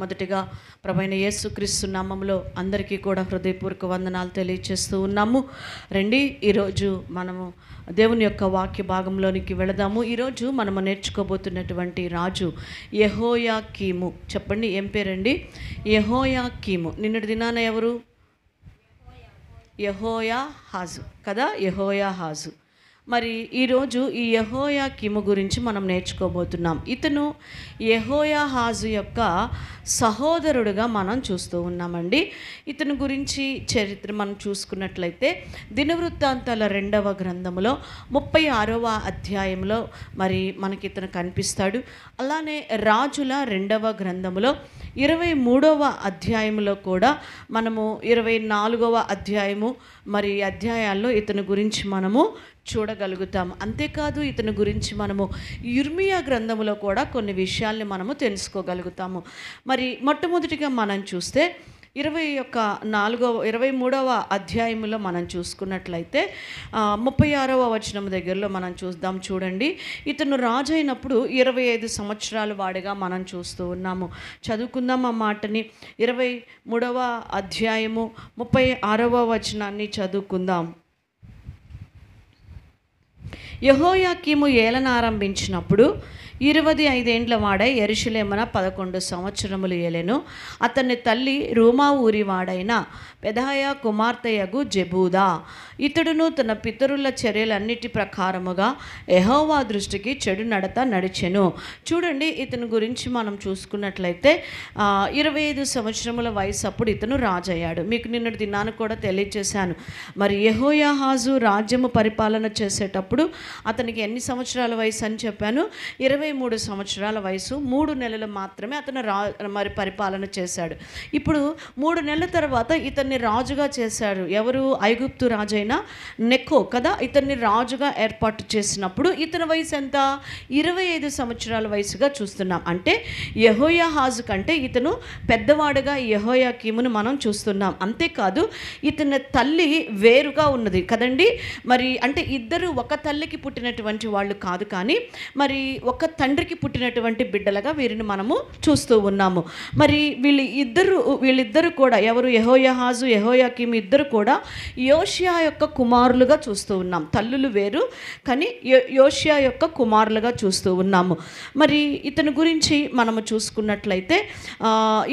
మొదటిగా ప్రభువైన యేసుక్రీస్తు నామములో అందరికీ కూడా హృదయపూర్వక వందనాలు తెలియజేస్తూ ఉన్నాము. రండి, ఈరోజు మనము దేవుని యొక్క వాక్య భాగంలోనికి వెళదాము. ఈరోజు మనము నేర్చుకోబోతున్నటువంటి రాజు యెహోయాకీము. చెప్పండి, ఏం పేరండి? యెహోయాకీము. నిన్నటి దినాన ఎవరు? యెహోయాహాజు కదా, యెహోయాహాజు. మరి ఈరోజు ఈ యెహోయాకీము గురించి మనం నేర్చుకోబోతున్నాం. ఇతను యెహోయాహాజు యొక్క సహోదరుడుగా మనం చూస్తూ ఉన్నామండి. ఇతని గురించి చరిత్ర మనం చూసుకున్నట్లయితే దినవృత్తాంతాల 2వ గ్రంథములో 36వ అధ్యాయంలో మరి మనకి ఇతను కనిపిస్తాడు. అలానే రాజుల 2వ గ్రంథములో 23వ అధ్యాయంలో కూడా మనము 24వ అధ్యాయము మరి అధ్యాయాల్లో ఇతని గురించి మనము చూడగలుగుతాం. అంతేకాదు ఇతని గురించి మనము యిర్మీయా గ్రంథములో కూడా కొన్ని విషయాల్ని మనము తెలుసుకోగలుగుతాము. మరి మొట్టమొదటిగా మనం చూస్తే 23వ అధ్యాయంలో మనం చూసుకున్నట్లయితే 36వ వచనం దగ్గరలో మనం చూద్దాం. చూడండి, ఇతను రాజు అయినప్పుడు 25 సంవత్సరాల వాడిగా మనం చూస్తూ ఉన్నాము. చదువుకుందాం ఆ మాటని. 23వ అధ్యాయము 36వ వచనాన్ని చదువుకుందాం. యెహోయాకీము ఏలన ఆరంభించినప్పుడు 25 ఏండ్ల వాడై యెరూషలేమున 11 సంవత్సరములు ఏలెను. అతని తల్లి రూమా ఊరి వాడైన పెదాయా కుమార్తెయగు జెబూదా. ఇతడును తన పితరుల చర్యలన్నిటి ప్రకారముగా యెహోవా దృష్టికి చెడు నడత నడిచెను. చూడండి, ఇతని గురించి మనం చూసుకున్నట్లయితే 25 సంవత్సరముల వయసు అప్పుడు ఇతను రాజయ్యాడు. మీకు నిన్నటి దినాన్ని కూడా తెలియజేశాను. మరి యెహోయాహాజు రాజ్యము పరిపాలన చేసేటప్పుడు అతనికి ఎన్ని సంవత్సరాల వయసు అని చెప్పాను? 23 సంవత్సరాల వయసు. 3 నెలలు మాత్రమే అతను మరి పరిపాలన చేశాడు. ఇప్పుడు 3 నెలల తర్వాత ఇతన్ని రాజుగా చేశాడు. ఎవరు? ఐగుప్తు రాజైన నెకో కదా. ఇతన్ని రాజుగా ఏర్పాటు చేసినప్పుడు ఇతని వయసు ఎంత? 25 సంవత్సరాల వయసుగా చూస్తున్నాం. అంటే యెహోయాహాజు కంటే ఇతను పెద్దవాడుగా యెహోయాకీమును మనం చూస్తున్నాం. అంతేకాదు ఇతని తల్లి వేరుగా ఉన్నది కదండి. మరి అంటే ఇద్దరు ఒక తల్లికి పుట్టినటువంటి వాళ్ళు కాదు, కానీ మరి ఒక తండ్రికి పుట్టినటువంటి బిడ్డలుగా వీరిని మనము చూస్తూ ఉన్నాము. మరి వీళ్ళిద్దరు కూడా ఎవరు? యెహోయాహాజు, యెహోయాకీము ఇద్దరు కూడా యోషియా యొక్క కుమారులుగా చూస్తూ ఉన్నాం. తల్లులు వేరు, కానీ యోషియా యొక్క కుమారులుగా చూస్తూ ఉన్నాము. మరి ఇతని గురించి మనము చూసుకున్నట్లయితే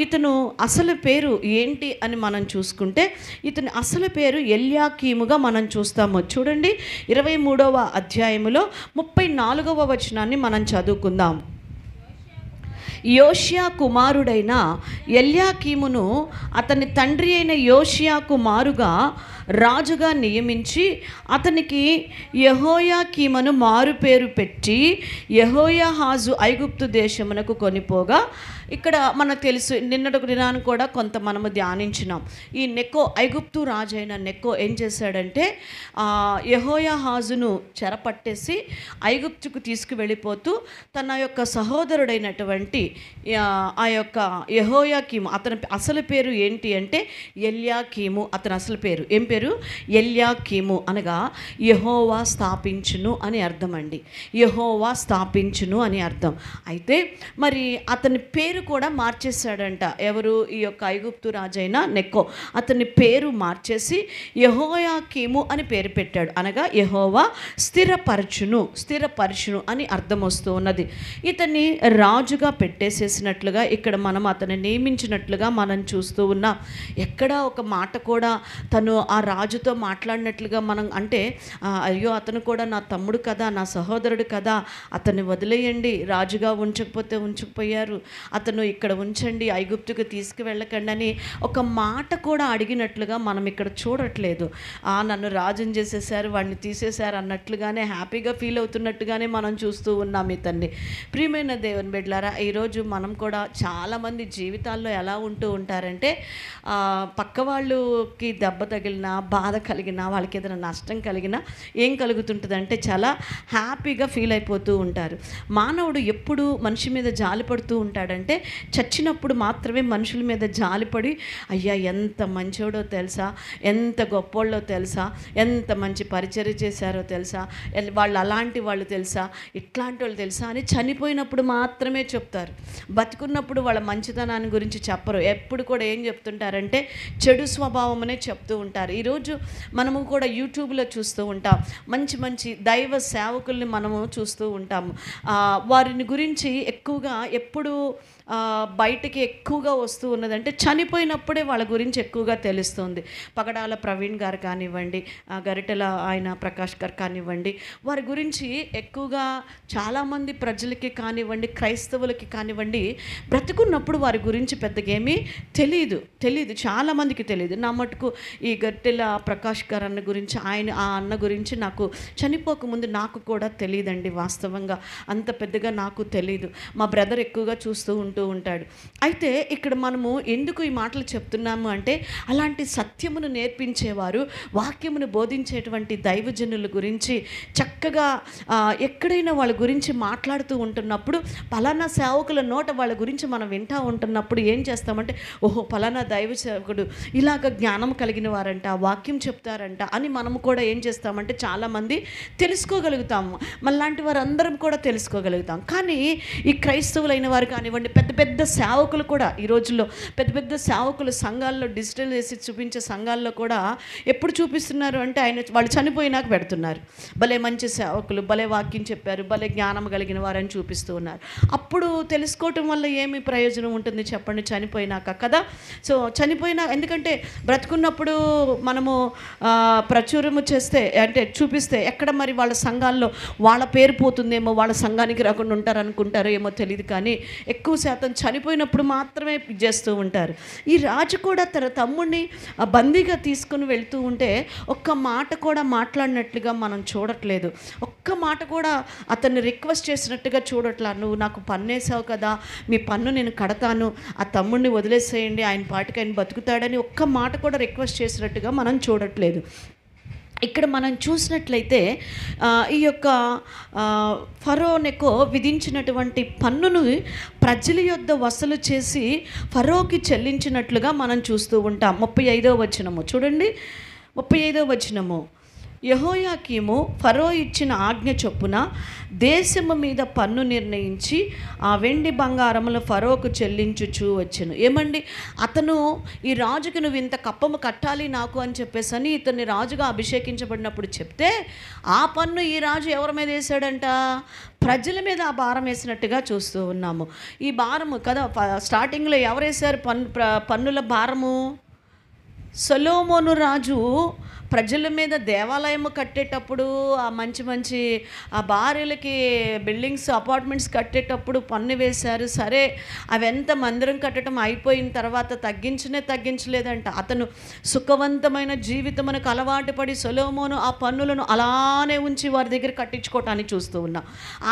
ఇతను అసలు పేరు ఏంటి అని మనం చూసుకుంటే ఇతని అసలు పేరు ఎల్యాకీముగా మనం చూస్తాము. చూడండి, 23వ అధ్యాయములో 34వ వచనాన్ని మనం చదువుకుందాం. యోషియా కుమారుడైన ఎల్యాకీమును అతని తండ్రి అయిన యోషియా కుమారుగా రాజుగా నియమించి అతనికి యెహోయాకీమును మారు పేరు పెట్టి యెహోయాహాజు ఐగుప్తు దేశమునకు కొనిపోగా, ఇక్కడ మనకు తెలుసు నిన్నటి దినాన్ని కూడా కొంత మనము ధ్యానించినాం. ఈ నెకో, ఐగుప్తు రాజైన నెకో ఏం చేశాడంటే యెహోయాహాజును చెరపట్టేసి ఐగుప్తుకు తీసుకువెళ్ళిపోతూ తన యొక్క సహోదరుడైనటువంటి ఆ యొక్క యెహోయాకీము, అతని అసలు పేరు ఏంటి అంటే ఎల్యాకీము. అతని అసలు పేరు ఏం పేరు? ఎల్యాకీము అనగా యెహోవా స్థాపించును అని అర్థం అండి. యెహోవా స్థాపించును అని అర్థం. అయితే మరి అతని పేరు కూడా మార్చేశాడంట. ఎవరు? ఈ యొక్క ఐగుప్తు రాజైన నెకో. అతని పేరు మార్చేసి యెహోయాకీము అని పేరు పెట్టాడు. అనగా యెహోవా స్థిరపరచును అని అర్థం వస్తూ ఉన్నది. ఇతన్ని రాజుగా పెట్టేసేసినట్లుగా ఇక్కడ మనం అతన్ని నియమించినట్లుగా మనం చూస్తూ ఉన్నాం. ఎక్కడా ఒక మాట కూడా తను ఆ రాజుతో మాట్లాడినట్లుగా మనం అంటే అయ్యో అతను కూడా నా తమ్ముడు కదా, నా సహోదరుడు కదా, అతన్ని వదిలేయండి, రాజుగా ఉంచకపోయారు, అతను ఇక్కడ ఉంచండి, ఐగుప్తుకు తీసుకువెళ్ళకండి అని ఒక మాట కూడా అడిగినట్లుగా మనం ఇక్కడ చూడట్లేదు. నన్ను రాజుని చేసేసారు, వాడిని తీసేశారు అన్నట్లుగానే హ్యాపీగా ఫీల్ అవుతున్నట్టుగానే మనం చూస్తూ ఉన్నాం ఇతన్ని. ప్రియమైన దేవుని బిడ్డలారా, ఈరోజు మనం కూడా చాలామంది జీవితాల్లో ఎలా ఉంటూ ఉంటారంటే పక్క వాళ్ళకి దెబ్బ తగిలినా బాధ కలిగినా, వాళ్ళకి ఏదైనా నష్టం కలిగినా ఏం కలుగుతుంటుందంటే చాలా హ్యాపీగా ఫీల్ అయిపోతూ ఉంటారు. మానవుడు ఎప్పుడు మనిషి మీద జాలిపడుతూ ఉంటాడంటే చచ్చినప్పుడు మాత్రమే మనుషుల మీద జాలిపడి, అయ్యా ఎంత మంచోడో తెలుసా, ఎంత గొప్పోళ్ళో తెలుసా, ఎంత మంచి పరిచర్య చేశారో తెలుసా, వాళ్ళు అలాంటి వాళ్ళు తెలుసా, ఇట్లాంటి వాళ్ళు తెలుసా అని చనిపోయినప్పుడు మాత్రమే చెప్తారు. బతుకున్నప్పుడు వాళ్ళ మంచితనాన్ని గురించి చెప్పరు. ఎప్పుడు కూడా ఏం చెప్తుంటారంటే చెడు స్వభావమనే చెప్తూ ఉంటారు. ఈరోజు మనము కూడా యూట్యూబ్లో చూస్తూ ఉంటాం, మంచి మంచి దైవ సేవకుల్ని మనము చూస్తూ ఉంటాము. వారిని గురించి ఎక్కువగా ఎప్పుడు బయటికి ఎక్కువగా వస్తూ ఉన్నదంటే చనిపోయినప్పుడే వాళ్ళ గురించి ఎక్కువగా తెలుస్తుంది. పగడాల ప్రవీణ్ గారు కానివ్వండి, గరిటెల ఆయన ప్రకాష్ గారు కానివ్వండి, వారి గురించి ఎక్కువగా చాలామంది ప్రజలకి కానివ్వండి, క్రైస్తవులకి కానివ్వండి, బ్రతుకున్నప్పుడు వారి గురించి పెద్దగా ఏమీ తెలియదు. చాలామందికి తెలియదు. నా మటుకు ఈ గరిటెల ప్రకాష్ గారు అన్న గురించి, ఆ అన్న గురించి నాకు చనిపోకముందు నాకు కూడా తెలియదండి. వాస్తవంగా అంత పెద్దగా నాకు తెలియదు. మా బ్రదర్ ఎక్కువగా చూస్తూ ఉంటాడు. అయితే ఇక్కడ మనము ఎందుకు ఈ మాటలు చెప్తున్నాము అంటే, అలాంటి సత్యమును నేర్పించేవారు, వాక్యమును బోధించేటువంటి దైవజనుల గురించి చక్కగా ఎక్కడైనా వాళ్ళ గురించి మాట్లాడుతూ ఉంటున్నప్పుడు, పలానా సేవకుల నోట వాళ్ళ గురించి మనం వింటూ ఉంటున్నప్పుడు ఏం చేస్తామంటే, ఓహో పలానా దైవ సేవకుడు ఇలాగ జ్ఞానం కలిగిన వారంట, వాక్యం చెప్తారంట అని మనము కూడా ఏం చేస్తామంటే చాలామంది తెలుసుకోగలుగుతాము. మనలాంటి వారందరం కూడా తెలుసుకోగలుగుతాం. కానీ ఈ క్రైస్తవులైన వారు కానివ్వండి, పెద్ద పెద్ద సేవకులు కూడా ఈ రోజుల్లో పెద్ద పెద్ద సేవకులు సంఘాల్లో డిజిటల్ వేసి చూపించే సంఘాల్లో కూడా ఎప్పుడు చూపిస్తున్నారు అంటే వాళ్ళు చనిపోయినాక పెడుతున్నారు. భలే మంచి సేవకులు, భలే వాక్యం చెప్పారు, భలే జ్ఞానం కలిగిన వారని చూపిస్తూ ఉన్నారు. అప్పుడు తెలుసుకోవటం వల్ల ఏమి ప్రయోజనం ఉంటుంది చెప్పండి, చనిపోయినాక కదా. సో చనిపోయినా, ఎందుకంటే బ్రతుకున్నప్పుడు మనము ప్రచురము చేస్తే అంటే చూపిస్తే ఎక్కడ మరి వాళ్ళ సంఘాల్లో వాళ్ళ పేరు పోతుందేమో, వాళ్ళ సంఘానికి రాకుండా ఉంటారు అనుకుంటారో ఏమో తెలియదు. కానీ ఎక్కువ శాతం చనిపోయినప్పుడు మాత్రమే చేస్తూ ఉంటారు. ఈ రాజు కూడా తన తమ్ముడిని బందీగా తీసుకుని వెళ్తూ ఉంటే ఒక్క మాట కూడా మాట్లాడినట్లుగా మనం చూడట్లేదు. ఒక్క మాట కూడా అతన్ని రిక్వెస్ట్ చేసినట్టుగా చూడట్లా. నువ్వు నాకు పన్నేసావు కదా, మీ పన్ను నేను కడతాను, ఆ తమ్ముడిని వదిలేసేయండి, ఆయన పాటికి ఆయన బతుకుతాడని ఒక్క మాట కూడా రిక్వెస్ట్ చేసినట్టుగా మనం చూడట్లేదు. ఇక్కడ మనం చూసినట్లయితే ఈ యొక్క ఫరోనెకో విధించినటువంటి పన్నును ప్రజల యొద్ద వసూలు చేసి ఫరోకి చెల్లించినట్లుగా మనం చూస్తూ ఉంటాం. 35వ వచనము చూడండి. 35వ వచనము, యెహోయాకీము ఫరో ఇచ్చిన ఆజ్ఞ చొప్పున దేశము మీద పన్ను నిర్ణయించి ఆ వెండి బంగారములు ఫరోకు చెల్లించుచూ వచ్చెను. ఏమండి, అతను ఈ రాజుకి నువ్వు ఇంత కప్పము కట్టాలి నాకు అని చెప్పేసని ఇతన్ని రాజుగా అభిషేకించబడినప్పుడు చెప్తే, ఆ పన్ను ఈ రాజు ఎవరి మీద వేసాడంట? ప్రజల మీద ఆ భారం వేసినట్టుగా చూస్తూ ఉన్నాము. ఈ భారము కదా స్టార్టింగ్లో ఎవరు వేశారు పన్నుల భారము? సొలొమోను రాజు ప్రజల మీద దేవాలయము కట్టేటప్పుడు, ఆ మంచి మంచి ఆ భార్యలకి బిల్డింగ్స్ అపార్ట్మెంట్స్ కట్టేటప్పుడు పన్ను వేశారు. సరే, అవెంత మందిరం కట్టడం అయిపోయిన తర్వాత తగ్గించలేదంట. అతను సుఖవంతమైన జీవితమునకు అలవాటు పడి సొలొమోను ఆ పన్నులను అలానే ఉంచి వారి దగ్గర కట్టించుకోవటాన్ని చూస్తూ ఉన్నాం.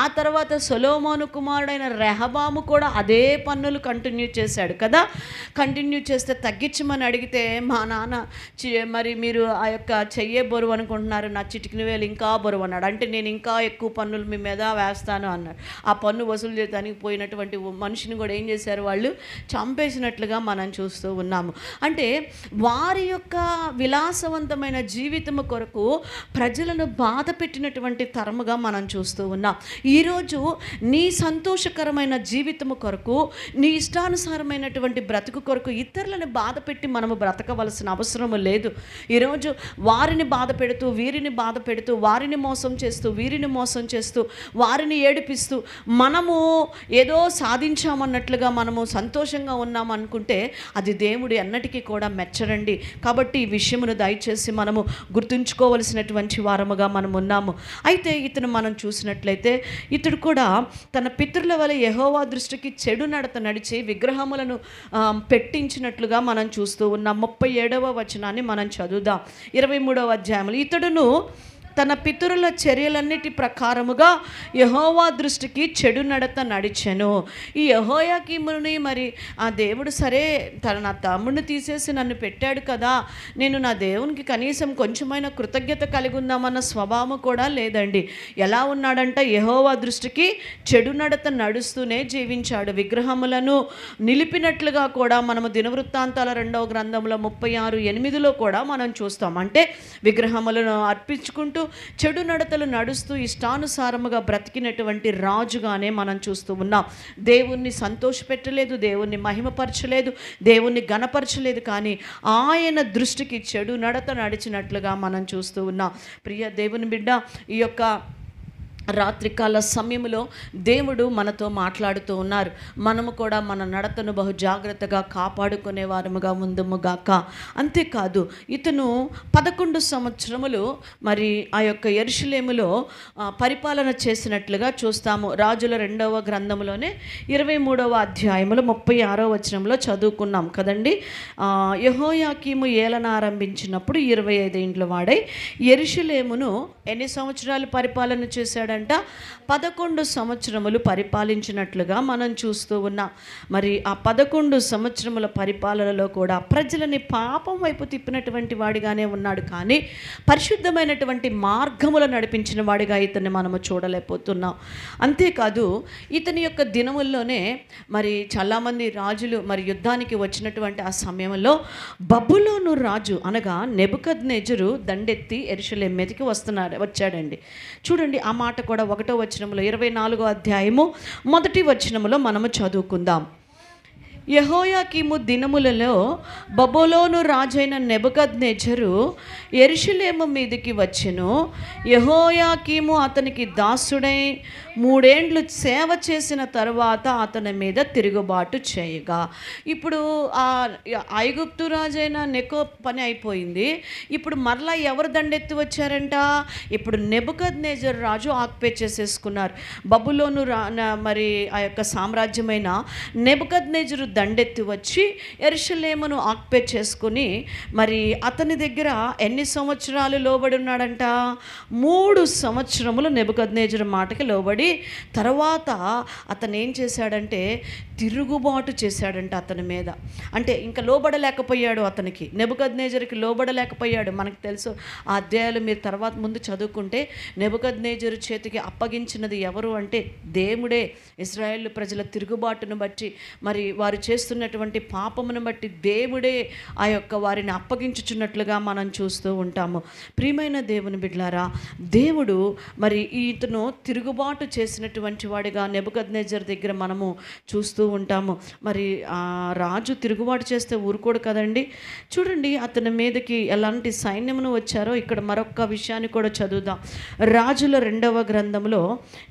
ఆ తర్వాత సొలొమోను కుమారుడైన రెహబాము కూడా అదే పన్నులు కంటిన్యూ చేశాడు కదా. కంటిన్యూ చేస్తే తగ్గించమని అడిగితే, మా నాన్న మరి మీరు ఆ యొక్క చెయ్యే బరువు అనుకుంటున్నారు, నా చిటికిన వేలు ఇంకా బరువు అన్నాడు. అంటే నేను ఇంకా ఎక్కువ పన్నులు మీ మీద వేస్తాను అన్నాడు. ఆ పన్ను వసూలు చేయడానికి పోయినటువంటి మనిషిని కూడా ఏం చేశారు, వాళ్ళు చంపేసినట్లుగా మనం చూస్తూ ఉన్నాము. అంటే వారి యొక్క విలాసవంతమైన జీవితము కొరకు ప్రజలను బాధ పెట్టినటువంటి తరముగా మనం చూస్తూ ఉన్నాం. ఈరోజు నీ సంతోషకరమైన జీవితము కొరకు, నీ ఇష్టానుసారమైనటువంటి బ్రతుకు కొరకు ఇతరులను బాధ పెట్టి మనము బ్రతకవలసిన అవసరము లేదు. ఈరోజు వారిని బాధ పెడుతూ, వీరిని బాధ పెడుతూ, వారిని మోసం చేస్తూ, వీరిని మోసం చేస్తూ, వారిని ఏడిపిస్తూ, మనము ఏదో సాధించామన్నట్లుగా మనము సంతోషంగా ఉన్నామనుకుంటే అది దేవుడు ఎన్నటికీ కూడా మెచ్చరండి. కాబట్టి ఈ విషయమును దయచేసి మనము గుర్తుంచుకోవలసినటువంటి వారముగా మనం ఉన్నాము. అయితే ఇతను మనం చూసినట్లయితే ఇతడు కూడా తన పితరుల వలె యెహోవా దృష్టికి చెడు నడత నడిచి విగ్రహములను పెట్టించినట్లుగా మనం చూస్తూ ఉన్నాం. 37వ వచనాన్ని మనం చదువుదాం. 23వ అధ్యాయంలో, ఇతడును తన పితరుల చర్యలన్నిటి ప్రకారముగా యెహోవా దృష్టికి చెడు నడత నడిచెను. ఈ యెహోయాకీముని మరి ఆ దేవుడు సరే నా తమ్ముడిని తీసేసి నన్ను పెట్టాడు కదా, నేను నా దేవునికి కనీసం కొంచెమైనా కృతజ్ఞత కలిగి ఉందామన్న స్వభావం కూడా లేదండి. ఎలా ఉన్నాడంట, యెహోవా దృష్టికి చెడు నడత నడుస్తూనే జీవించాడు. విగ్రహములను నిలిపినట్లుగా కూడా మనము దినవృత్తాంతాల 2వ గ్రంథంలో 36:8 కూడా మనం చూస్తాం. అంటే విగ్రహములను అర్పించుకుంటూ చెడు నడతలు నడుస్తూ ఇష్టానుసారముగా బ్రతికినటువంటి రాజుగానే మనం చూస్తూ ఉన్నాం. దేవుణ్ణి సంతోషపెట్టలేదు, దేవుణ్ణి మహిమపరచలేదు, దేవుణ్ణి గణపరచలేదు, కానీ ఆయన దృష్టికి చెడు నడత నడిచినట్లుగా మనం చూస్తూ ఉన్నాం. ప్రియ దేవుని బిడ్డ, ఈ యొక్క రాత్రికాల సమయంలో దేవుడు మనతో మాట్లాడుతూ ఉన్నారు. మనము కూడా మన నడతను బహు జాగ్రత్తగా కాపాడుకునే వారముగా ఉందుముగాక. అంతేకాదు, ఇతను 11 సంవత్సరములు మరి ఆ యొక్క యెరూషలేములో పరిపాలన చేసినట్లుగా చూస్తాము. రాజుల 2వ గ్రంథంలోనే 23వ అధ్యాయములో 36వ వచనంలో చదువుకున్నాం కదండి. యెహోయాకీము ఏలన ఆరంభించినప్పుడు 25 ఏండ్ల వాడై యెరూషలేమును ఎన్ని సంవత్సరాలు పరిపాలన చేశాడంట? 11 సంవత్సరములు పరిపాలించినట్లుగా మనం చూస్తూ ఉన్నాం. మరి ఆ 11 సంవత్సరముల పరిపాలనలో కూడా ప్రజలని పాపం వైపు తిప్పినటువంటి వాడిగానే ఉన్నాడు, కానీ పరిశుద్ధమైనటువంటి మార్గములు నడిపించిన వాడిగా ఇతన్ని మనము చూడలేకపోతున్నాం. అంతేకాదు, ఇతని యొక్క దినముల్లోనే మరి చాలామంది రాజులు మరి యుద్ధానికి వచ్చినటువంటి ఆ సమయంలో బబులోను రాజు అనగా నెబుకద్నెజరు దండెత్తి యెరూషలేము మీదకి వచ్చాడండి. చూడండి, ఆ మాట కూడా 1వ వచనంలో 24వ అధ్యాయము 1వ వచనంలో మనము చదువుకుందాం. యెహోయాకీము దినములలో బబులోను రాజైన నెబుకద్నెజరు యెరూషలేము మీదికి వచ్చెను. యెహోయాకీము అతనికి దాసుడై 3 ఏండ్లు సేవ చేసిన తరువాత అతని మీద తిరుగుబాటు చేయగా, ఇప్పుడు ఆ ఐగుప్తు రాజైన నెకో పని అయిపోయింది. ఇప్పుడు మరలా ఎవరు దండెత్తి వచ్చారంట? ఇప్పుడు నెబుకద్నెజరు రాజు ఆక్యుపై చేసేసుకున్నారు. బబులోను మరి ఆ యొక్క సామ్రాజ్యమైన నెబుకద్నెజరు దండెత్తి వచ్చి యెరూషలేమును ఆక్యుపై చేసుకుని మరి అతని దగ్గర ఎన్ని సంవత్సరాలు లోబడి ఉన్నాడంట? 3 సంవత్సరములు నెబుకద్నెజరు మాటకి లోబడి తర్వాత అతను ఏం చేశాడంటే తిరుగుబాటు చేశాడంట అతని మీద. అంటే ఇంకా లోబడలేకపోయాడు, అతనికి నెబుకద్నెజరుకి లోబడలేకపోయాడు. మనకు తెలుసు, ఆ అధ్యాయాలు మీరు తర్వాత ముందు చదువుకుంటే నెబుకద్నెజరు చేతికి అప్పగించినది ఎవరు అంటే దేవుడే. ఇశ్రాయేలు ప్రజల తిరుగుబాటును బట్టి మరి వారు చేస్తున్నటువంటి పాపమును బట్టి దేవుడే ఆ యొక్క వారిని అప్పగించుచున్నట్లుగా మనం చూస్తూ ఉంటాము. ప్రియమైన దేవుని బిడ్డలారా, దేవుడు మరి ఇతను తిరుగుబాటు చేసినటువంటి వాడిగా నెబుకద్నెజరు దగ్గర మనము చూస్తూ ఉంటాము. మరి ఆ రాజు తిరుగుబాటు చేస్తే ఊరుకోడు కదండి. చూడండి, అతని మీదకి ఎలాంటి సైన్యమును వచ్చారో ఇక్కడ మరొక విషయాన్ని కూడా చదువుదాం. రాజుల 2వ గ్రంథంలో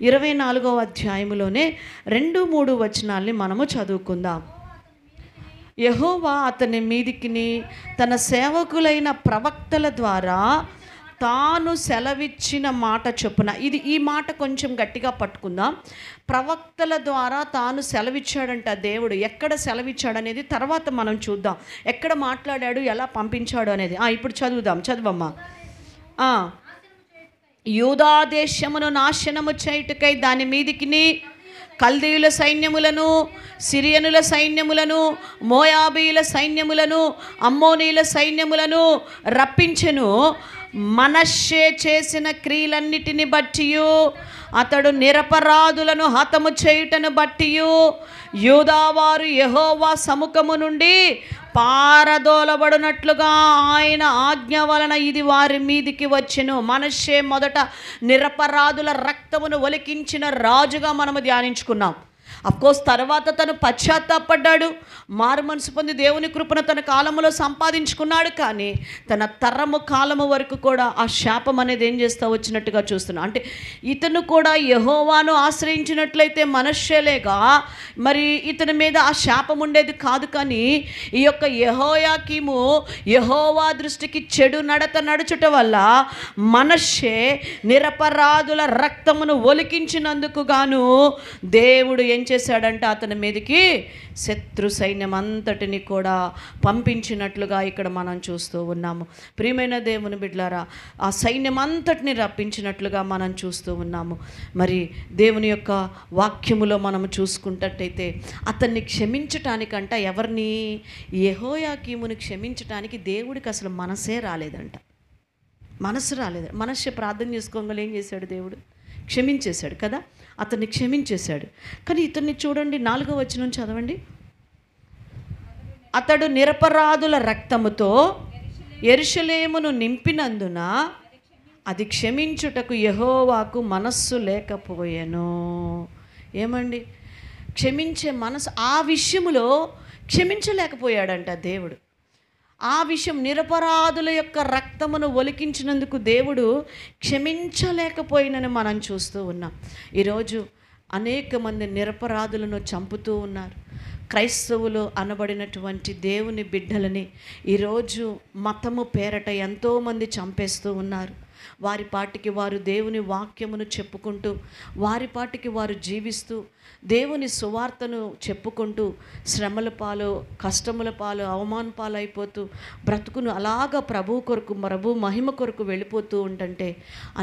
24వ అధ్యాయములోనే 2-3 వచనాల్ని మనము చదువుకుందాం. యెహోవా అతని మీదికిని తన సేవకులైన ప్రవక్తల ద్వారా తాను సెలవిచ్చిన మాట చొప్పున, ఈ మాట కొంచెం గట్టిగా పట్టుకుందాం. ప్రవక్తల ద్వారా తాను సెలవిచ్చాడంట దేవుడు. ఎక్కడ సెలవిచ్చాడు అనేది తర్వాత మనం చూద్దాం. ఎక్కడ మాట్లాడాడు, ఎలా పంపించాడు అనేది ఇప్పుడు చదువమ్మా. యూదా దేశమును నాశనము చేయుటకై దాని మీదికిని కల్దీయుల సైన్యములను, సిరియనుల సైన్యములను, మోయాబీయుల సైన్యములను, అమ్మోనీయుల సైన్యములను రప్పించెను. మనష్షే చేసిన క్రియలన్నిటిని బట్టియు, అతడు నిరపరాధులను హతము చేయుటను బట్టియు, యూదావారు యెహోవా సముఖము నుండి పారదోలబడినట్లుగా ఆయన ఆజ్ఞ వలన ఇది వారి మీదికి వచ్చెను. మనష్షే మొదట నిరపరాధుల రక్తమును ఒలికించిన రాజుగా మనము ధ్యానించుకున్నాం. అఫ్కోర్స్ తర్వాత తను పశ్చాత్తాపడ్డాడు, మారు మనసు పొంది దేవుని కృపను తన కాలములో సంపాదించుకున్నాడు. కానీ తన తరము కాలము వరకు కూడా ఆ శాపం అనేది ఏం చేస్తా వచ్చినట్టుగా చూస్తున్నాం. అంటే ఇతను కూడా యెహోవాను ఆశ్రయించినట్లయితే మనష్షేలేగా మరి ఇతని మీద ఆ శాపం ఉండేది కాదు. కానీ ఈ యొక్క యెహోయాకీము యెహోవా దృష్టికి చెడు నడత నడుచుట వల్ల మనష్షే నిరపరాధుల రక్తమును ఒలికించినందుకు గాను దేవుడు ఏం ఏం చేశాడంటే అతని మీదకి శత్రు సైన్యం అంతటిని కూడా పంపించినట్లుగా ఇక్కడ మనం చూస్తూ ఉన్నాము. ప్రియమైన దేవుని బిడ్డలారా, ఆ సైన్యం అంతటిని రప్పించినట్లుగా మనం చూస్తూ ఉన్నాము. మరి దేవుని యొక్క వాక్యములో మనము చూసుకుంటట్టయితే అతన్ని క్షమించటానికంట ఎవరిని, యెహోయాకీముని క్షమించటానికి దేవుడికి అసలు మనసే రాలేదంట. మనసు రాలేదు. మనస్సు ప్రార్థన చేసుకోగల ఏం చేశాడు, దేవుడు క్షమించేశాడు కదా, అతన్ని క్షమించేశాడు. కానీ ఇతన్ని చూడండి, 4వ వచనం చదవండి. అతడు నిరపరాధుల రక్తముతో యెరూషలేమును నింపినందున అది క్షమించుటకు యెహోవాకు మనస్సు లేకపోయెను. ఏమండి, క్షమించే మనసు, ఆ విషయములో క్షమించలేకపోయాడంట దేవుడు. ఆ విషయం, నిరపరాధుల యొక్క రక్తమును ఒలికించినందుకు దేవుడు క్షమించలేకపోయినని మనం చూస్తూ ఉన్నాం. ఈరోజు అనేక మంది నిరపరాధులను చంపుతూ ఉన్నారు. క్రైస్తవులు అనబడినటువంటి దేవుని బిడ్డలని ఈరోజు మతము పేరట ఎంతోమంది చంపేస్తూ ఉన్నారు. వారి పాటికి వారు దేవుని వాక్యమును చెప్పుకుంటూ, వారి పాటికి వారు జీవిస్తూ, దేవుని సువార్తను చెప్పుకుంటూ శ్రమల పాలు, కష్టముల పాలు, అవమాన పాలు అయిపోతూ బ్రతుకును అలాగ ప్రభు మహిమ కొరకు వెళ్ళిపోతూ ఉంటుంటే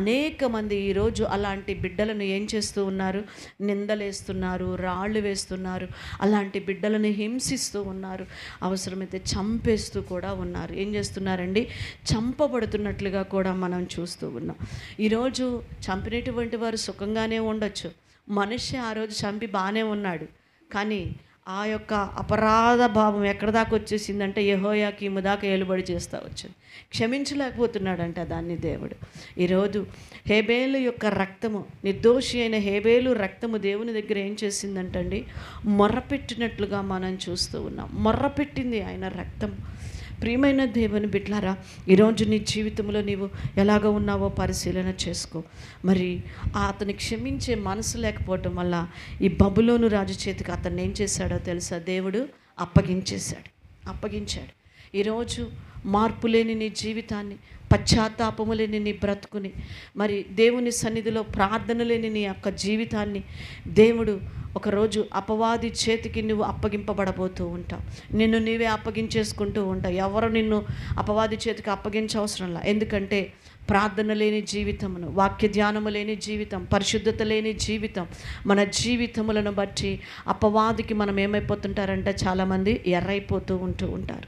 అనేక మంది ఈరోజు అలాంటి బిడ్డలను ఏం చేస్తూ ఉన్నారు, నిందలేస్తున్నారు, రాళ్ళు వేస్తున్నారు, అలాంటి బిడ్డలను హింసిస్తూ ఉన్నారు, అవసరమైతే చంపేస్తూ కూడా ఉన్నారు. ఏం చేస్తున్నారండి, చంపబడుతున్నట్లుగా కూడా మనం చూస్తూ ఉన్నాం. ఈరోజు చంపినటువంటి వారు సుఖంగానే ఉండొచ్చు. మనిషి ఆ రోజు చంపి బాగానే ఉన్నాడు, కానీ ఆ యొక్క అపరాధ భావం ఎక్కడ దాకా వచ్చేసిందంటే యెహోయాకీము దాకా ఏలుబడి చేస్తూ వచ్చింది. క్షమించలేకపోతున్నాడంట దాన్ని దేవుడు. ఈరోజు హేబేలు యొక్క రక్తము, నిర్దోషి అయిన హేబేలు రక్తము దేవుని దగ్గర ఏం చేసిందంటండి, మొర్రపెట్టినట్లుగా మనం చూస్తూ ఉన్నాం. మొర్రపెట్టింది ఆయన రక్తం. ప్రియమైన దేవుని బిడ్డలారా, ఈరోజు నీ జీవితంలో నీవు ఎలాగ ఉన్నావో పరిశీలన చేసుకో. మరి అతని క్షమించే మనసు లేకపోవటం వల్ల ఈ బబులోను రాజు చేతికి అతన్ని ఏం చేశాడో తెలుసా, దేవుడు అప్పగించాడు. ఈరోజు మార్పు లేని నీ జీవితాన్ని, పశ్చాత్తాపము లేని నీ బ్రతుకుని, మరి దేవుని సన్నిధిలో ప్రార్థన లేని నీ యొక్క జీవితాన్ని దేవుడు ఒకరోజు అపవాది చేతికి నువ్వు అప్పగింపబడబోతూ ఉంటావు. నిన్ను నీవే అప్పగించేసుకుంటూ ఉంటావు. ఎవరు నిన్ను అపవాది చేతికి అప్పగించవసరంలా. ఎందుకంటే ప్రార్థన లేని జీవితమును, వాక్య ధ్యానము లేని జీవితం, పరిశుద్ధత లేని జీవితం, మన జీవితములను బట్టి అపవాదికి మనం ఏమైపోతుంటారంటే చాలామంది ఎర్రైపోతూ ఉంటారు.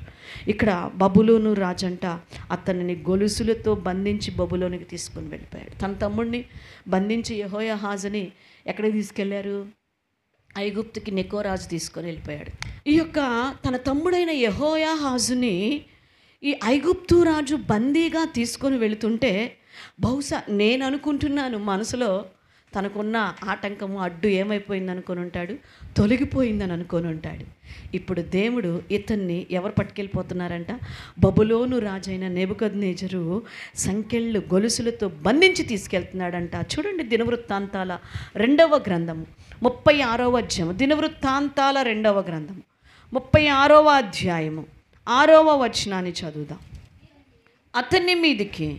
ఇక్కడ బబులోను రాజంట అతనిని గొలుసులతో బంధించి బబులోనికి తీసుకొని వెళ్ళిపోయాడు. తన తమ్ముడిని బంధించి యెహోయాహాజుని ఎక్కడికి తీసుకెళ్లారు, ఐగుప్తుకి నెకో రాజు తీసుకొని వెళ్ళిపోయాడు. ఈ యొక్క తన తమ్ముడైన యెహోయాహాజుని ఈ ఐగుప్తు రాజు బందీగా తీసుకొని వెళుతుంటే బహుశా నేను అనుకుంటున్నాను మనసులో తనకున్న ఆటంకము, అడ్డు ఏమైపోయింది అనుకొని ఉంటాడు, తొలగిపోయిందని అనుకొని ఉంటాడు. ఇప్పుడు దేవుడు ఇతన్ని ఎవరు పట్టుకెళ్ళిపోతున్నారంట, బబులోను రాజైన నెబుకద్నెజరు సంకెళ్ళు గొలుసులతో బంధించి తీసుకెళ్తున్నాడంట. చూడండి, దినవృత్తాంతాల 2వ గ్రంథము 36వ అధ్యాయము, దినవృత్తాంతాల 2వ గ్రంథము 36వ అధ్యాయము 6వ వచనాన్ని చదువుదాం. అతన్ని మీదికి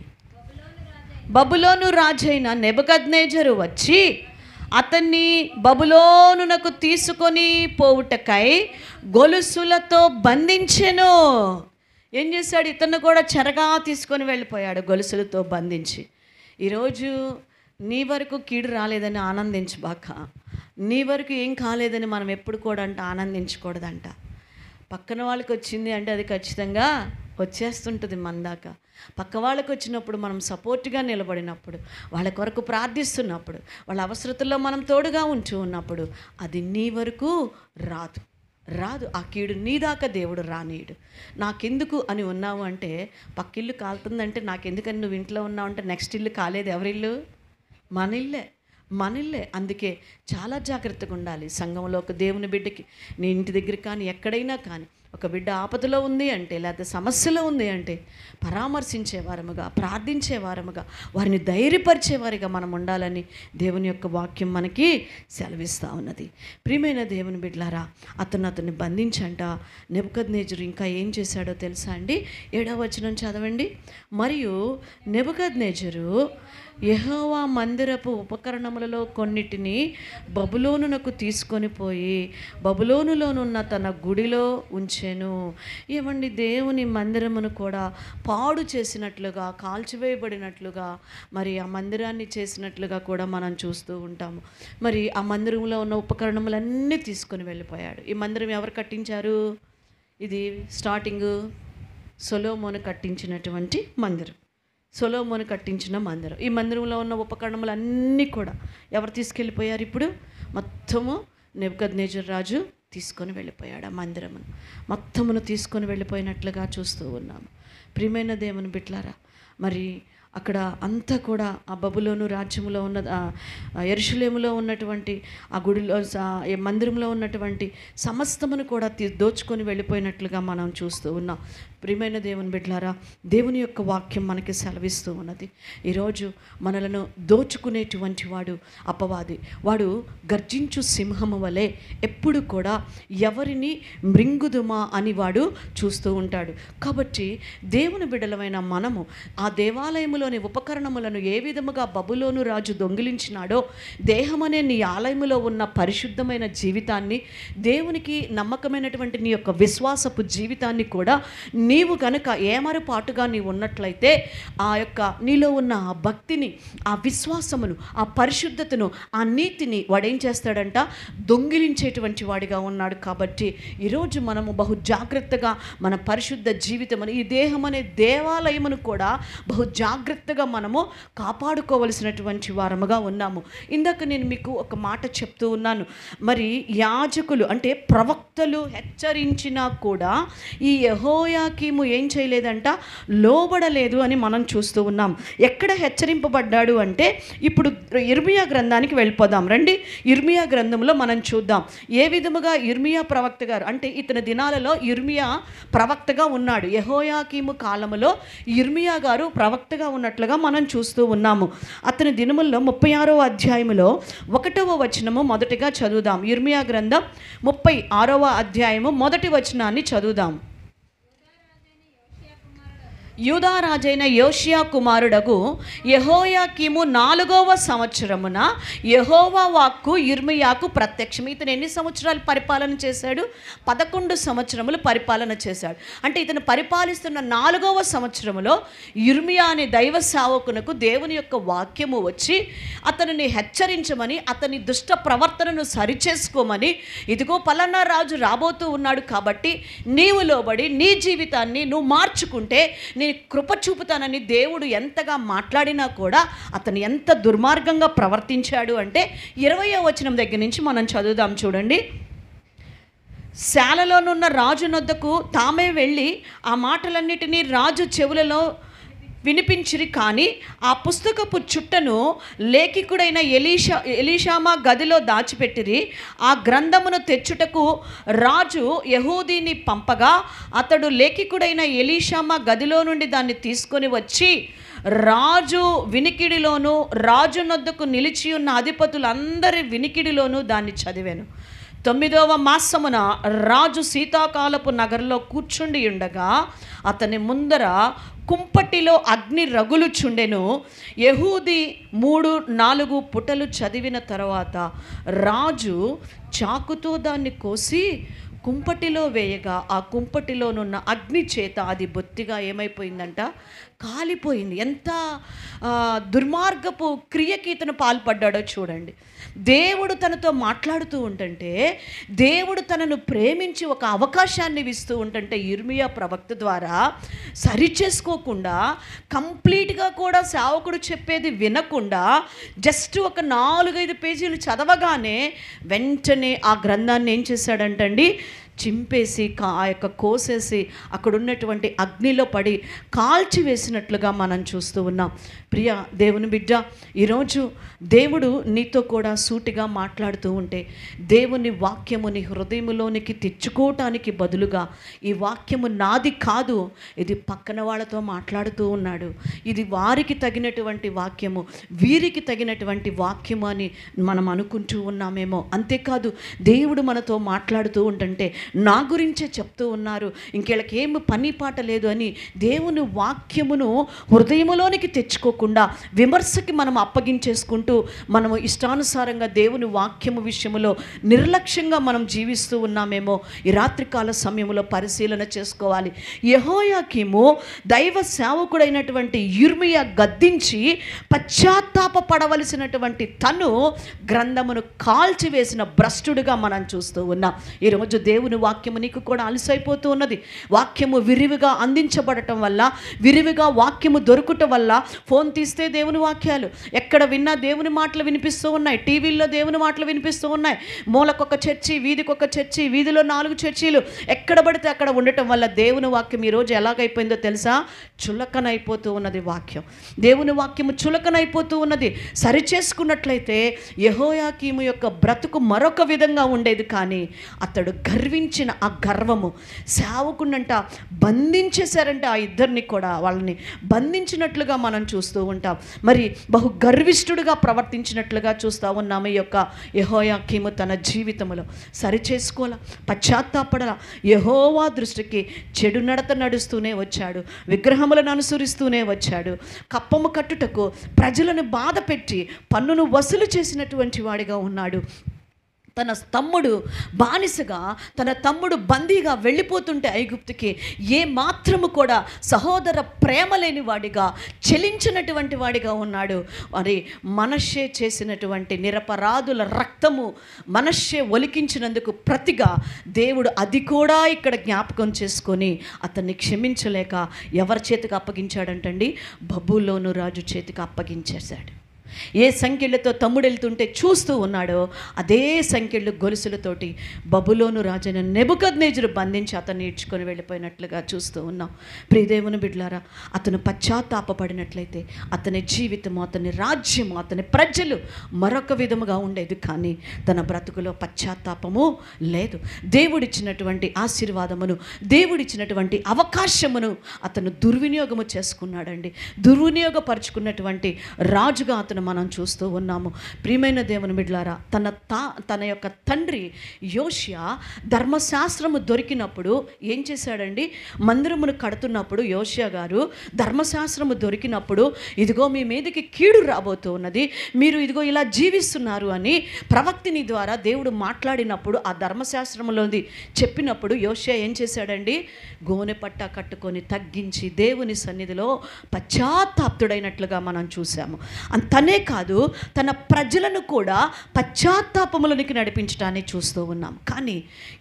బబులోను రాజైన నెబుకద్నెజరు వచ్చి అతన్ని బబులోనునకు తీసుకొని పోవుటకై గొలుసులతో బంధించెను. ఏం చేశాడు, ఇతన్ని కూడా చెరగా తీసుకొని వెళ్ళిపోయాడు గొలుసులతో బంధించి. ఈరోజు నీ వరకు కీడు రాలేదని ఆనందించబాక, నీ వరకు ఏం కాలేదని మనం ఎప్పుడు కూడా అంటే ఆనందించకూడదంట. పక్కన వాళ్ళకి వచ్చింది అంటే అది ఖచ్చితంగా వచ్చేస్తుంటుంది మన దాకా. పక్క వాళ్ళకి వచ్చినప్పుడు మనం సపోర్ట్గా నిలబడినప్పుడు, వాళ్ళ కొరకు ప్రార్థిస్తున్నప్పుడు, వాళ్ళ అవసరతల్లో మనం తోడుగా ఉంటూ ఉన్నప్పుడు అది నీ వరకు రాదు. ఆ కీడు నీ దాకా దేవుడు రానీయుడు. నాకెందుకు అని ఉన్నావు అంటే, పక్కిల్లు కాలుతుందంటే నాకెందుకని నువ్వు ఇంట్లో ఉన్నావు అంటే నెక్స్ట్ ఇల్లు కాలేదు, ఎవరిల్లు? మన ఇల్లే. అందుకే చాలా జాగ్రత్తగా ఉండాలి. సంఘంలో ఒక దేవుని బిడ్డకి, నీ ఇంటి దగ్గర కానీ ఎక్కడైనా కానీ ఒక బిడ్డ ఆపదలో ఉంది అంటే, లేకపోతే సమస్యలో ఉంది అంటే పరామర్శించే వారముగా, ప్రార్థించే వారముగా, వారిని ధైర్యపరిచేవారిగా మనం ఉండాలని దేవుని యొక్క వాక్యం మనకి సెలవిస్తూ ఉన్నది. ప్రియమైన దేవుని బిడ్డలారా, అతన్ని బంధించంట. నెబుకద్నెజరు ఇంకా ఏం చేశాడో తెలుసా అండి? 7వ వచనం చదవండి. మరియు నెబుకద్నెజరు యెహోవా మందిరపు ఉపకరణములలో కొన్నిటిని బబులోనునకు తీసుకొని పోయి బబులోనులోనున్న తన గుడిలో ఉంచెను. ఏమండి, దేవుని మందిరమును కూడా పాడు చేసినట్లుగా, కాల్చివేయబడినట్లుగా, మరి ఆ మందిరాన్ని చేసినట్లుగా కూడా మనం చూస్తూ ఉంటాము. మరి ఆ మందిరంలో ఉన్న ఉపకరణములన్నీ తీసుకొని వెళ్ళిపోయాడు. ఈ మందిరం ఎవరు కట్టించారు? ఇది స్టార్టింగ్ సొలొమోను కట్టించినటువంటి మందిరం. సొలొమోను కట్టించిన మందిరం. ఈ మందిరంలో ఉన్న ఉపకరణములన్నీ కూడా ఎవరు తీసుకెళ్ళిపోయారు? ఇప్పుడు మొత్తము నెబుకద్నెజరు రాజు తీసుకొని వెళ్ళిపోయాడు. ఆ మందిరమును మొత్తమును తీసుకొని వెళ్ళిపోయినట్లుగా చూస్తూ ఉన్నాము. ప్రియమైన దేవుని బిడ్డలారా, మరి అక్కడ అంతా కూడా ఆ బబులోను రాజ్యములో ఉన్న యెరూషలేములో ఉన్నటువంటి ఆ గుడిలో మందిరంలో ఉన్నటువంటి సమస్తమును కూడా దోచుకొని వెళ్ళిపోయినట్లుగా మనం చూస్తూ ఉన్నాం. ప్రియమైన దేవుని బిడ్డలారా, దేవుని యొక్క వాక్యం మనకి సెలవిస్తూ ఉన్నది. ఈరోజు మనలను దోచుకునేటువంటి వాడు అపవాది. వాడు గర్జించు సింహము వలె ఎప్పుడు కూడా ఎవరిని మృంగుదుమా అని వాడు చూస్తూ ఉంటాడు. కాబట్టి దేవుని బిడ్డలమైన మనము ఆ దేవాలయములోని ఉపకరణములను ఏ విధముగా బబులోను రాజు దొంగిలించినాడో, దేహమనే నీ ఆలయములో ఉన్న పరిశుద్ధమైన జీవితాన్ని, దేవునికి నమ్మకమైనటువంటి నీ యొక్క విశ్వాసపు జీవితాన్ని కూడా నీవు కనుక ఏమరపాటుగా నీవు ఉన్నట్లయితే ఆ యొక్క నీలో ఉన్న ఆ భక్తిని, ఆ విశ్వాసమును, ఆ పరిశుద్ధతను, ఆ నీతిని వాడేం చేస్తాడంట? దొంగిలించేటువంటి వాడిగా ఉన్నాడు. కాబట్టి ఈరోజు మనము బహు జాగ్రత్తగా మన పరిశుద్ధ జీవితమును, ఈ దేహం అనే దేవాలయమును కూడా బహు జాగ్రత్తగా మనము కాపాడుకోవలసినటువంటి వారముగా ఉన్నాము. ఇందాక నేను మీకు ఒక మాట చెప్తూ ఉన్నాను. మరి యాజకులు అంటే ప్రవక్తలు హెచ్చరించినా కూడా ఈ యెహోయాకీము ఏం చేయలేదంట? లోబడలేదు అని మనం చూస్తూ ఉన్నాం. ఎక్కడ హెచ్చరింపబడ్డాడు అంటే, ఇప్పుడు ఇర్మియా గ్రంథానికి వెళ్ళిపోదాం రండి. ఇర్మియా గ్రంథంలో మనం చూద్దాం ఏ విధముగా ఇర్మియా ప్రవక్త గారు, అంటే ఇతని దినాలలో ఇర్మియా ప్రవక్తగా ఉన్నాడు. యెహోయాకీము కాలములో ఇర్మియా గారు ప్రవక్తగా ఉన్నట్లుగా మనం చూస్తూ ఉన్నాము. అతని దినముల్లో 36వ అధ్యాయములో 1వ వచనము మొదటిగా చదువుదాం. ఇర్మియా గ్రంథం 36వ అధ్యాయము 1వ వచనాన్ని చదువుదాం. యూదా రాజైన యోషియా కుమారుడగు యెహోయాకీము 4వ సంవత్సరమున యెహోవా వాక్కు ఇర్మియాకు ప్రత్యక్షం. ఇతను ఎన్ని సంవత్సరాలు పరిపాలన చేశాడు? 11 సంవత్సరములు పరిపాలన చేశాడు. అంటే ఇతను పరిపాలిస్తున్న 4వ సంవత్సరములో ఇర్మియా అనే దైవ సేవకునకు దేవుని యొక్క వాక్యము వచ్చి అతనిని హెచ్చరించమని, అతని దుష్ట ప్రవర్తనను సరిచేసుకోమని, ఇదిగో పలానా రాజు రాబోతూ ఉన్నాడు కాబట్టి నీవు లోబడి నీ జీవితాన్ని నువ్వు మార్చుకుంటే నీ కృప చూపుతానని దేవుడు ఎంతగా మాట్లాడినా కూడా అతను ఎంత దుర్మార్గంగా ప్రవర్తించాడు అంటే 20వ వచనం దగ్గర నుంచి మనం చదువుదాం చూడండి. శాలలోనున్న రాజు నొద్దకు తామే వెళ్ళి ఆ మాటలన్నిటినీ రాజు చెవులలో వినిపించిరి. కానీ ఆ పుస్తకపు చుట్టను లేఖికుడైన ఎలీషామా గదిలో దాచిపెట్టిరి. ఆ గ్రంథమును తెచ్చుటకు రాజు యెహూదీని పంపగా అతడు లేఖికుడైన ఎలీషామా గదిలో నుండి దాన్ని తీసుకొని వచ్చి రాజు వినికిడిలోను, రాజు నొద్దకు నిలిచి ఉన్న అధిపతులందరి వినికిడిలోనూ దాన్ని చదివాను. 9వ మాసమున రాజు శీతాకాలపు నగరంలో కూర్చుండి ఉండగా అతని ముందర కుంపటిలో అగ్ని రగులుచుండెను. యెహూది 3-4 పుటలు చదివిన తర్వాత రాజు చాకుతో దాన్ని కోసి కుంపటిలో వేయగా ఆ కుంపటిలోనున్న అగ్ని చేత అది బొత్తిగా ఏమైపోయిందంట? కాలిపోయింది. ఎంత దుర్మార్గపు క్రియకి ఇతను పాల్పడ్డాడో చూడండి. దేవుడు తనతో మాట్లాడుతూ ఉంటుంటే, దేవుడు తనను ప్రేమించి ఒక అవకాశాన్ని ఇస్తూ ఉంటుంటే ఇర్మియా ప్రవక్త ద్వారా సరిచేసుకోకుండా, కంప్లీట్గా కూడా సేవకుడు చెప్పేది వినకుండా జస్ట్ ఒక 4-5 పేజీలు చదవగానే వెంటనే ఆ గ్రంథాన్ని ఏం చేశాడంటండి? చింపేసి ఆ యొక్క కోసేసి అక్కడ ఉన్నటువంటి అగ్నిలో పడి కాల్చి వేసినట్లుగా మనం చూస్తూ ఉన్నాం. ప్రియ దేవుని బిడ్డ, ఈరోజు దేవుడు నీతో కూడా సూటిగా మాట్లాడుతూ ఉంటే, దేవుని వాక్యము నీ హృదయములోనికి తెచ్చుకోవటానికి బదులుగా ఈ వాక్యము నాది కాదు, ఇది పక్కన వాళ్ళతో మాట్లాడుతూ ఉన్నాడు, ఇది వారికి తగినటువంటి వాక్యము, వీరికి తగినటువంటి వాక్యము అని మనం అనుకుంటూ ఉన్నామేమో. అంతేకాదు, దేవుడు మనతో మాట్లాడుతూ ఉంటుంటే నా గురించే చెప్తూ ఉన్నారు, ఇంకెళ్ళకి ఏమి పని పాట లేదు అని దేవుని వాక్యమును హృదయములోనికి తెచ్చుకోకుండా విమర్శకి మనం అప్పగించేసుకుంటూ మనము ఇష్టానుసారంగా దేవుని వాక్యము విషయంలో నిర్లక్ష్యంగా మనం జీవిస్తూ ఉన్నామేమో ఈ రాత్రికాల సమయంలో పరిశీలన చేసుకోవాలి. యెహోయాకీము దైవ సేవకుడైనటువంటి యిర్మీయా గద్దించి పశ్చాత్తాప పడవలసినటువంటి తను గ్రంథమును కాల్చివేసిన భ్రష్టుడుగా మనం చూస్తూ ఉన్నాం. ఈరోజు దేవుని వాక్యము నీకు కూడా అలసైపోతూ ఉన్నది. వాక్యము విరివిగా అందించబడటం వల్ల, విరివిగా వాక్యము దొరుకుట వల్ల, ఫోన్ తీస్తే దేవుని వాక్యాలు, ఎక్కడ విన్నా దేవుని మాటలు వినిపిస్తూ ఉన్నాయి, టీవీల్లో దేవుని మాటలు వినిపిస్తూ ఉన్నాయి, మూలకొక చర్చి, వీధికొక చర్చి, వీధిలో 4 చర్చీలు, ఎక్కడ పడితే అక్కడ ఉండటం వల్ల దేవుని వాక్యం ఈరోజు ఎలాగైపోయిందో తెలుసా? చులకనైపోతూ ఉన్నది వాక్యం. దేవుని వాక్యము చులకనైపోతూ ఉన్నది. సరిచేసుకున్నట్లయితే యెహోయాకీము యొక్క బ్రతుకు మరొక విధంగా ఉండేది. కానీ అతడు గర్వించిన ఆ గర్వము సేవకునంట బంధించేశారంటే ఆ ఇద్దరిని కూడా, వాళ్ళని బంధించినట్లుగా మనం చూస్తూ ఉంటాం. మరి బహు గర్విష్ఠుడుగా ప్రవర్తించినట్లుగా చూస్తూ ఉన్నాము. ఈ యొక్క యెహోయాకీము తన జీవితంలో సరిచేసుకోవాల, పశ్చాత్తాపడాల, యెహోవా దృష్టికి చెడు నడత నడుస్తూనే వచ్చాడు, విగ్రహములను అనుసరిస్తూనే వచ్చాడు, కప్పము కట్టుటకు ప్రజలను బాధ పెట్టి పన్నును వసూలు చేసినటువంటి వాడిగా ఉన్నాడు. తన తమ్ముడు బానిసగా, తన తమ్ముడు బందీగా వెళ్ళిపోతుంటే ఐగుప్తుకి ఏ మాత్రము కూడా సహోదర ప్రేమ లేని వాడిగా, చెలించినటువంటి వాడిగా ఉన్నాడు. మరి మనష్షే చేసినటువంటి నిరపరాధుల రక్తము మనష్షే ఒలికించినందుకు ప్రతిగా దేవుడు అది కూడా ఇక్కడ జ్ఞాపకం చేసుకొని అతన్ని క్షమించలేక ఎవరి చేతికి అప్పగించాడంటండి? బబులోను రాజు చేతికి అప్పగించేశాడు. ఏ సంకెళ్ళతో తమ్ముడు వెళ్తుంటే చూస్తూ ఉన్నాడో అదే సంకెళ్ళు గొలుసులతోటి బబులోను రాజైన నెబుకద్నెజరు బంధించి అతన్ని ఈడ్చుకొని వెళ్ళిపోయినట్లుగా చూస్తూ ఉన్నాం. ప్రియదేవుని బిడ్డలారా, అతను పశ్చాత్తాపడినట్లయితే అతని జీవితము, అతని రాజ్యము, అతని ప్రజలు మరొక విధముగా ఉండేది. కానీ తన బ్రతుకులో పశ్చాత్తాపము లేదు. దేవుడిచ్చినటువంటి ఆశీర్వాదమును, దేవుడిచ్చినటువంటి అవకాశమును అతను దుర్వినియోగము చేసుకున్నాడండి. దుర్వినియోగపరుచుకున్నటువంటి రాజుగా అతను మనం చూస్తూ ఉన్నాము. ప్రియమైన దేవుని బిడ్డలారా, తన యొక్క తండ్రి యోషియా ధర్మశాస్త్రము దొరికినప్పుడు ఏం చేశాడండి? మందిరమును కడుతున్నప్పుడు యోషియా గారు ధర్మశాస్త్రము దొరికినప్పుడు, ఇదిగో మీ మీదకి కీడు రాబోతూ ఉన్నది, మీరు ఇదిగో ఇలా జీవిస్తున్నారు అని ప్రవక్తిని ద్వారా దేవుడు మాట్లాడినప్పుడు, ఆ ధర్మశాస్త్రములోది చెప్పినప్పుడు యోషియా ఏం చేశాడండి? గోనె పట్ట కట్టుకొని తగ్గించి దేవుని సన్నిధిలో పశ్చాత్తాప్తుడైనట్లుగా మనం చూసాము. తనే కాదు, తన ప్రజలను కూడా పశ్చాత్తాపములోనికి నడిపించడాన్ని చూస్తూ ఉన్నాం. కానీ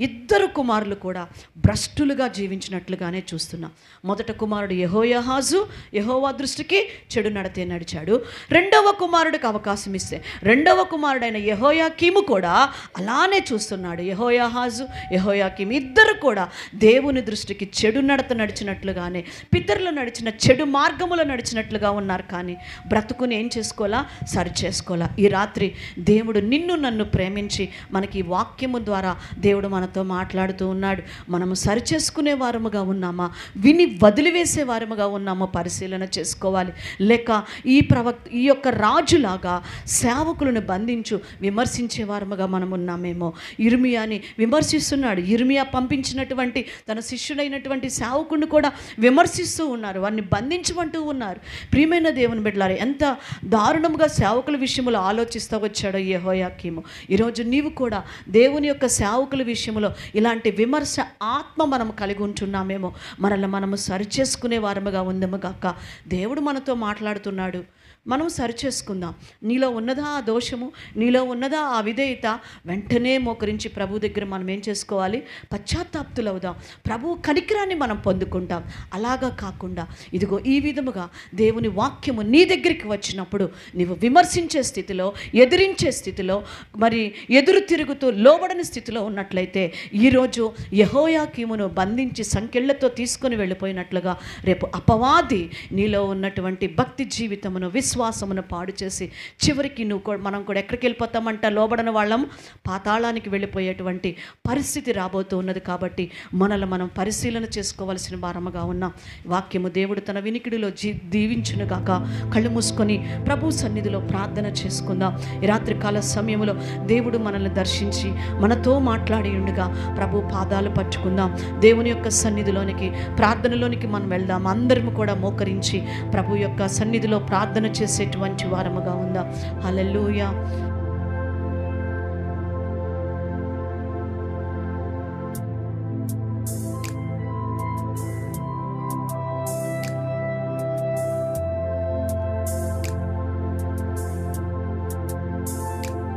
ఇద్దరు కుమారులు కూడా భ్రష్టులుగా జీవించినట్లుగానే చూస్తున్నాం. మొదట కుమారుడు యెహోయాహాజు యెహోవా దృష్టికి చెడు నడతే నడిచాడు. రెండవ కుమారుడికి అవకాశం ఇస్తే రెండవ కుమారుడైన యెహోయాకీము కూడా అలానే చూస్తున్నాడు. యెహోయాహాజు యెహోయాకీము ఇద్దరు కూడా దేవుని దృష్టికి చెడు నడత నడిచినట్లుగానే, పితరులు నడిచిన చెడు మార్గములో నడిచినట్లుగా ఉన్నారు. కానీ బ్రతుకుని ఏం చేసుకోవాలా? సరి చేసుకోవాలా. ఈ రాత్రి దేవుడు నిన్ను నన్ను ప్రేమించి మనకి ఈ వాక్యము ద్వారా దేవుడు మనతో మాట్లాడుతూ ఉన్నాడు. మనము సరి చేసుకునే వారముగా ఉన్నామా, విని వదిలివేసే వారముగా ఉన్నామో పరిశీలన చేసుకోవాలి. లేక ఈ యొక్క రాజులాగా సేవకులను బంధించు విమర్శించే వారముగా మనం ఉన్నామేమో. యిర్మీయాని విమర్శిస్తున్నాడు. యిర్మీయా పంపించినటువంటి తన శిష్యుడైనటువంటి సేవకుడిని కూడా విమర్శిస్తూ ఉన్నారు, వారిని బంధించమంటూ ఉన్నారు. ప్రియమైన దేవుని బిడ్డలారా, ఎంత దారుణముగా సేవకుల విషయంలో ఆలోచిస్తూ వచ్చాడో యెహోయాకీము. ఈరోజు నీవు కూడా దేవుని యొక్క సేవకుల విషయంలో ఇలాంటి విమర్శ ఆత్మ మనం కలిగి ఉంటున్నామేమో. మనల్ని మనము సరిచేసుకునే వారముగా ఉందేమో గాక. దేవుడు మనతో మాట్లాడుతున్నాడు. మనం సరిచేసుకుందాం. నీలో ఉన్నదా ఆ దోషము, నీలో ఉన్నదా ఆ అవిధేయత, వెంటనే మోకరించి ప్రభు దగ్గర మనం ఏం చేసుకోవాలి? పశ్చాత్తాప్తులవుదాం. ప్రభు కనికరాన్ని మనం పొందుకుంటాం. అలాగా కాకుండా ఇదిగో ఈ విధముగా దేవుని వాక్యము నీ దగ్గరికి వచ్చినప్పుడు నీవు విమర్శించే స్థితిలో, ఎదిరించే స్థితిలో, మరి ఎదురు తిరుగుతూ లోబడని స్థితిలో ఉన్నట్లయితే ఈరోజు యెహోయాకీమును బంధించి సంకెళ్లతో తీసుకొని వెళ్ళిపోయినట్లుగా రేపు అపవాది నీలో ఉన్నటువంటి భక్తి జీవితమును, విశ్వాసమును పాడు చేసి చివరికి మనం కూడా ఎక్కడికి వెళ్ళిపోతామంట? లోబడని వాళ్ళం పాతాళానికి వెళ్ళిపోయేటువంటి పరిస్థితి రాబోతూ ఉన్నది. కాబట్టి మనల్ని మనం పరిశీలన చేసుకోవలసిన వారముగా ఉన్నాం. వాక్యము దేవుడు తన వినికిడిలో దీవించునుగాక. కళ్ళు మూసుకొని ప్రభు సన్నిధిలో ప్రార్థన చేసుకుందాం. ఈ రాత్రికాల సమయంలో దేవుడు మనల్ని దర్శించి మనతో మాట్లాడి ఉండగా ప్రభు పాదాలు పట్టుకుందాం. దేవుని యొక్క సన్నిధిలోనికి, ప్రార్థనలోనికి మనం వెళ్దాం. అందరము కూడా మోకరించి ప్రభు యొక్క సన్నిధిలో ప్రార్థన చేసేటువంటి వారముగా ఉందాం. హల్లెలూయా.